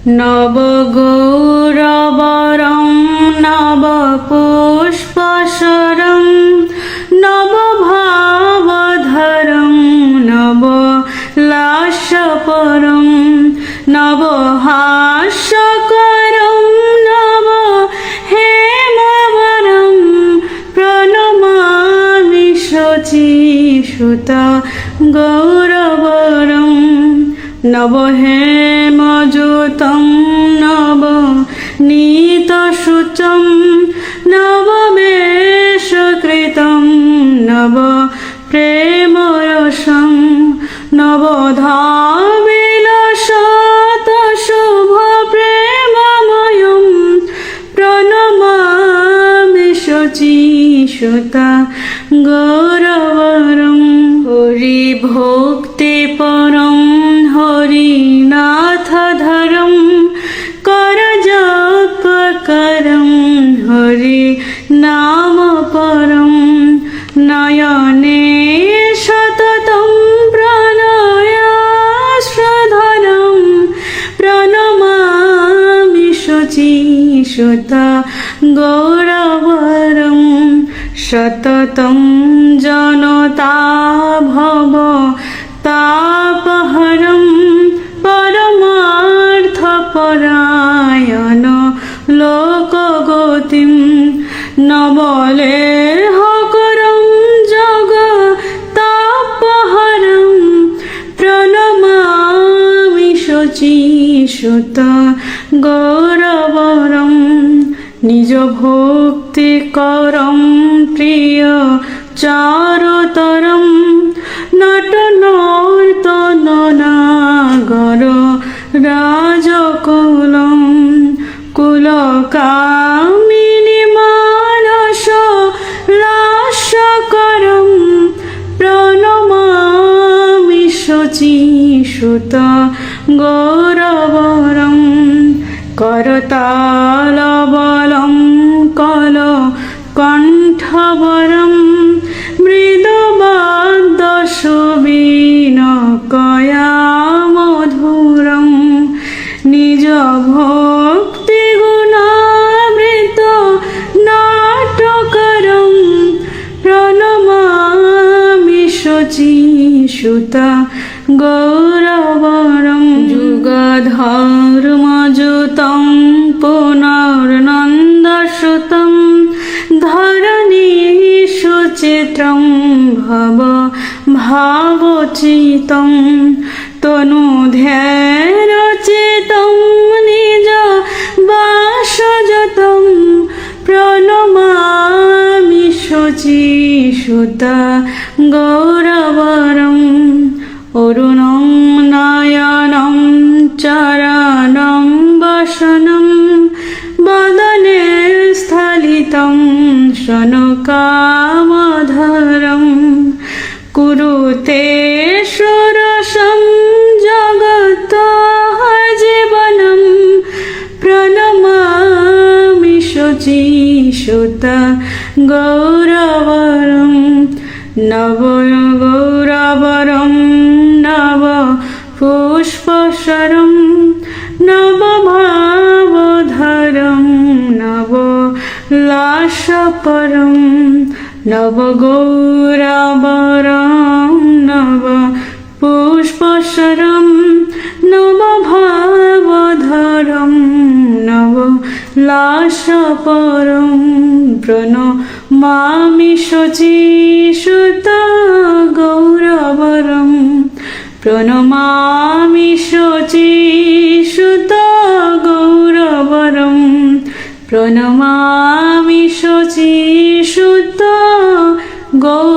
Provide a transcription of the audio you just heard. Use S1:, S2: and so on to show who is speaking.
S1: নবগৌরবরং নবপুষ্পশরং নবভাবধরং নবলাস্যপরং নবহাস্যকরং নবহেমবরং প্রণমামি শচীসুতা গৌরবরং নবহেমযুতং নবনীতশুচং নববেশকৃतं নবপ্রেমরসং নবধাবিলশতশুভপ্রেমময়ং প্রণমামি শচীসুতা গৌরবরং হরিভক্তিপরং হরিনাথধরং করজপকরং হরিনামপরং নয়নে সততং প্রণয়াশ্রধরং প্রণমামি শচীসুতা গৌরবরং সততং জনতা ভব তাপহরং পরমার্থপরায়ণ লোকগতিং নবলেহকরং জগতাপহরং প্রণমামি শচীসুতা গৌরবরং নিজ ভক্তিকরং প্রিয় চারুতরং নটনর্তননাগর রাজকুলং কুলকামিনী মানস লাস্যকরং প্রণমামি শচীসুতা গৌরবরং করতালবলং কণ্ঠবরং মৃদুবাদ্যসুবীনকয়া মধুরং নিজ ভক্তিগুণামৃত নাটকরং প্রণমামি শচীসুতা গৌরবরং যুগধর্মযুতং পুনর্নন্দসুতং ধরণীশুচিত্রং ভব ভাবচিত্तं তনুধেরচিतं নিজ বাসযতং প্রণমামি শচীসুতা গৌরবরং অরুণং নয়नं চরণং বসनं বদনে স্থলিतं শনকামধরং কুরুতে ষোড়শং জগতঃ জীবनं প্রণমামি শচীসুতা গৌরবরং নবগৌরবরং নবপুষ্পশরং নবভাবধরং নবলাস্যপরং নবগৌরবরং নবপুষ্পশরং নবভাবধরং নবলাস্যপরং প্রণমামি শচীসুতা গৌরবরং প্রণমামি শচীসুতা গৌরবরং প্রণমামি শচীসুতা গৌরবরং